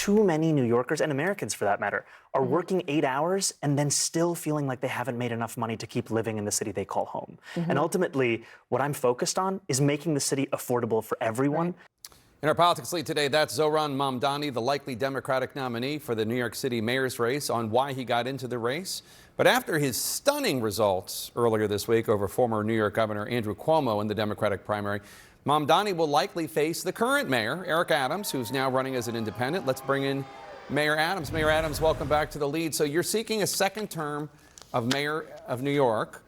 too many New Yorkers, and Americans for that matter, are working 8 hours and then still feeling like they haven't made enough money to keep living in the city they call home. And ultimately, what I'm focused on is making the city affordable for everyone. In our politics lead today, that's Zohran Mamdani, the likely Democratic nominee for the New York City mayor's race, on why he got into the race. But after his stunning results earlier this week over former New York Governor Andrew Cuomo in the Democratic primary, Mamdani will likely face the current mayor, Eric Adams, who's now running as an independent. Let's bring in Mayor Adams. Mayor Adams, welcome back to the lead. So you're seeking a second term of mayor of New York.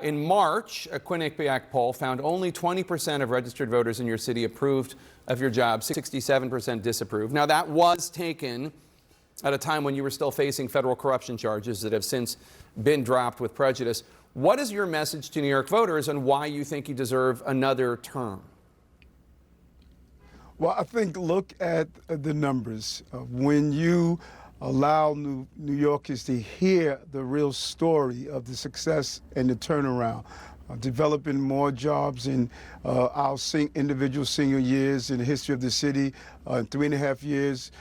In March, a Quinnipiac poll found only 20% of registered voters in your city approved of your job, 67% disapproved. Now, that was taken at a time when you were still facing federal corruption charges that have since been dropped with prejudice. What is your message to New York voters and why you think you deserve another term? Well, I think look at the numbers. When you allow New Yorkers to hear the real story of the success and the turnaround, developing more jobs in our individual senior years in the history of the city. In 3.5 years,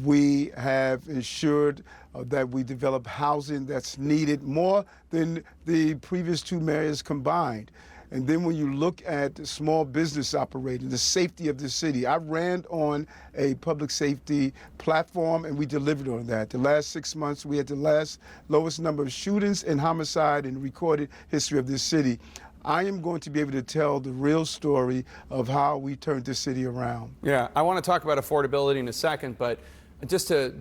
we have ensured that we develop housing that's needed more than the previous two mayors combined. And then when you look at small business operating, the safety of the city, I ran on a public safety platform and we delivered on that. The last 6 months, we had the lowest number of shootings and homicide in the recorded history of this city. I am going to be able to tell the real story of how we turned this city around. Yeah, I want to talk about affordability in a second, but just to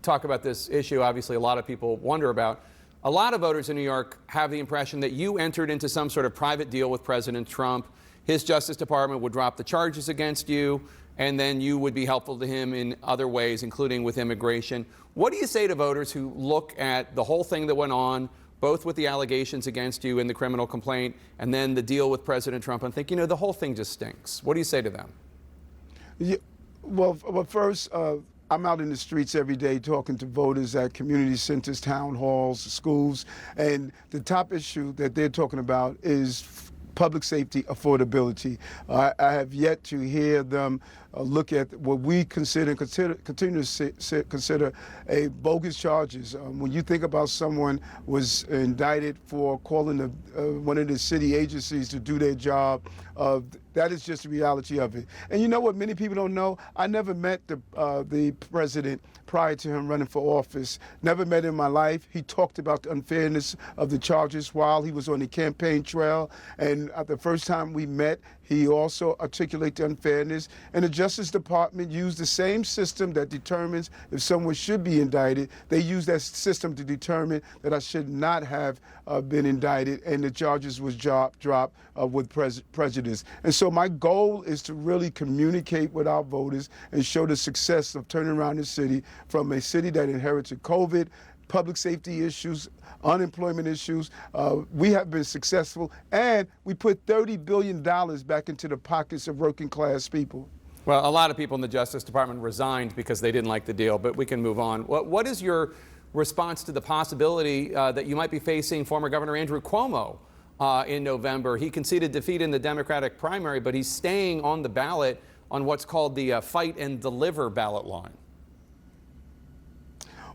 talk about this issue, obviously a lot of people wonder about. A lot of voters in New York have the impression that you entered into some sort of private deal with President Trump. His Justice Department would drop the charges against you, and then you would be helpful to him in other ways, including with immigration. What do you say to voters who look at the whole thing that went on, both with the allegations against you in the criminal complaint and then the deal with President Trump, and think, you know, the whole thing just stinks? What do you say to them? Yeah, well, first, I'm out in the streets every day talking to voters at community centers, town halls, schools, and the top issue that they're talking about is public safety affordability. I have yet to hear them look at what we continue to consider a bogus charges. When you think about someone was indicted for calling one of the city agencies to do their job, that is just the reality of it. And you know what many people don't know? I never met the president prior to him running for office. Never met him in my life. He talked about the unfairness of the charges while he was on the campaign trail. And at the first time we met, he also articulated the unfairness. And the Justice Department used the same system that determines if someone should be indicted. They used that system to determine that I should not have been indicted, and the charges was dropped with prejudice. And so my goal is to really communicate with our voters and show the success of turning around the city from a city that inherited COVID, public safety issues, unemployment issues. We have been successful, and we put $30 billion back into the pockets of working class people. Well, a lot of people in the Justice Department resigned because they didn't like the deal, but we can move on. What is your response to the possibility that you might be facing former Governor Andrew Cuomo in November? He conceded defeat in the Democratic primary, but he's staying on the ballot on what's called the fight and deliver ballot line.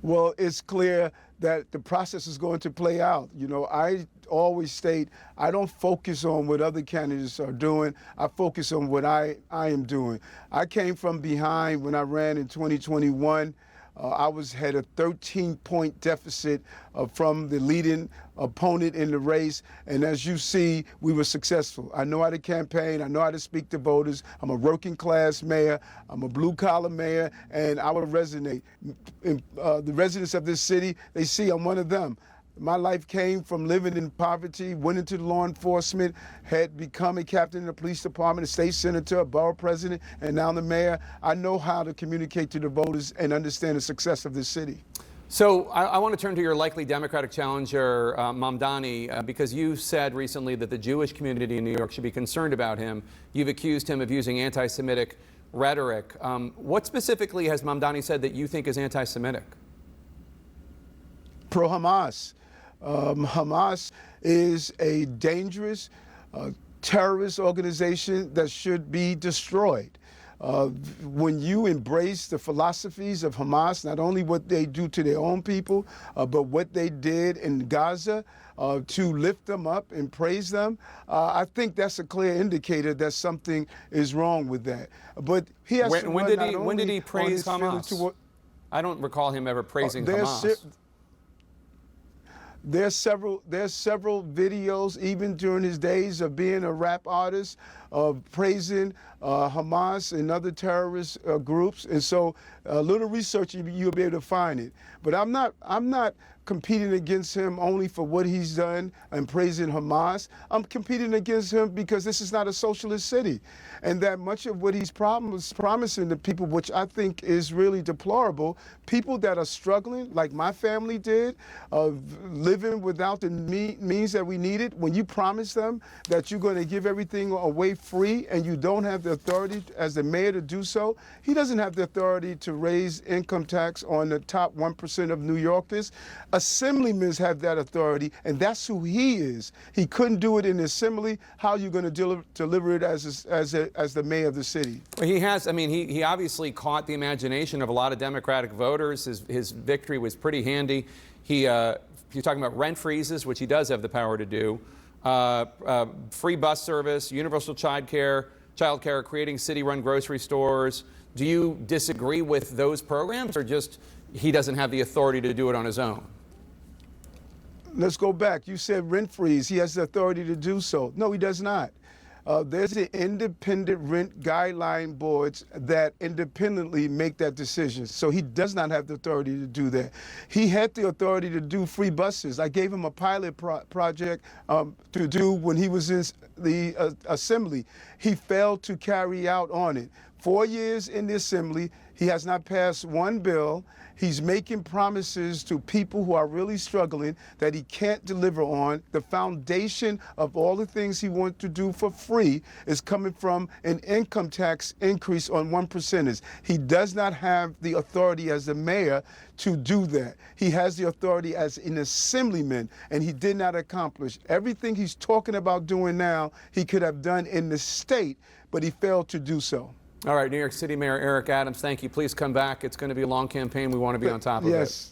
Well, it's clear that the process is going to play out. You know, I always state I don't focus on what other candidates are doing. I focus on what I am doing. I came from behind when I ran in 2021. I had a 13-point deficit from the leading opponent in the race. And as you see, we were successful. I know how to campaign. I know how to speak to voters. I'm a working class mayor. I'm a blue collar mayor, and I will resonate. The residents of this city, they see I'm one of them. My life came from living in poverty, went into law enforcement, had become a captain in the police department, a state senator, a borough president, and now the mayor. I know how to communicate to the voters and understand the success of this city. So I want to turn to your likely Democratic challenger, Mamdani, because you said recently that the Jewish community in New York should be concerned about him. You've accused him of using anti-Semitic rhetoric. What specifically has Mamdani said that you think is anti-Semitic? Pro-Hamas. Hamas is a dangerous terrorist organization that should be destroyed. When you embrace the philosophies of Hamas, not only what they do to their own people, but what they did in Gaza, to lift them up and praise them, I think that's a clear indicator that something is wrong with that. But he has to When run did he on praise his feelings Hamas? toward- I don't recall him ever praising there's Hamas. There's several videos, even during his days of being a rap artist, of praising Hamas and other terrorist groups. And so, a little research, you'll be able to find it. But I'm not competing against him only for what he's done and praising Hamas. I'm competing against him because this is not a socialist city, and that much of what he's promising to people, which I think is really deplorable, people that are struggling, like my family did, living without the means that we needed. When you promise them that you're going to give everything away free and you don't have the authority as the mayor to do so, he doesn't have the authority to raise income tax on the top 1% of New Yorkers. Assemblymen have that authority, and that's who he is. He couldn't do it in the assembly. How are you going to deliver it as the mayor of the city? Well, he has. I mean, he obviously caught the imagination of a lot of Democratic voters. His victory was pretty handy. You're talking about rent freezes, which he does have the power to do, free bus service, universal child care, creating city-run grocery stores. Do you disagree with those programs, or just he doesn't have the authority to do it on his own? Let's go back. You said rent freeze. He has the authority to do so. No, he does not. There's the independent rent guideline boards that independently make that decision. So he does not have the authority to do that. He had the authority to do free buses. I gave him a pilot project to do when he was in the assembly. He failed to carry out on it. 4 years in the assembly, he has not passed one bill. He's making promises to people who are really struggling that he can't deliver on. The foundation of all the things he wants to do for free is coming from an income tax increase on 1%. He does not have the authority as the mayor to do that. He has the authority as an assemblyman, and he did not accomplish everything he's talking about doing now. He could have done in the state, but he failed to do so. All right, New York City Mayor Eric Adams, thank you. Please come back. It's going to be a long campaign. We want to be on top of it. Yes.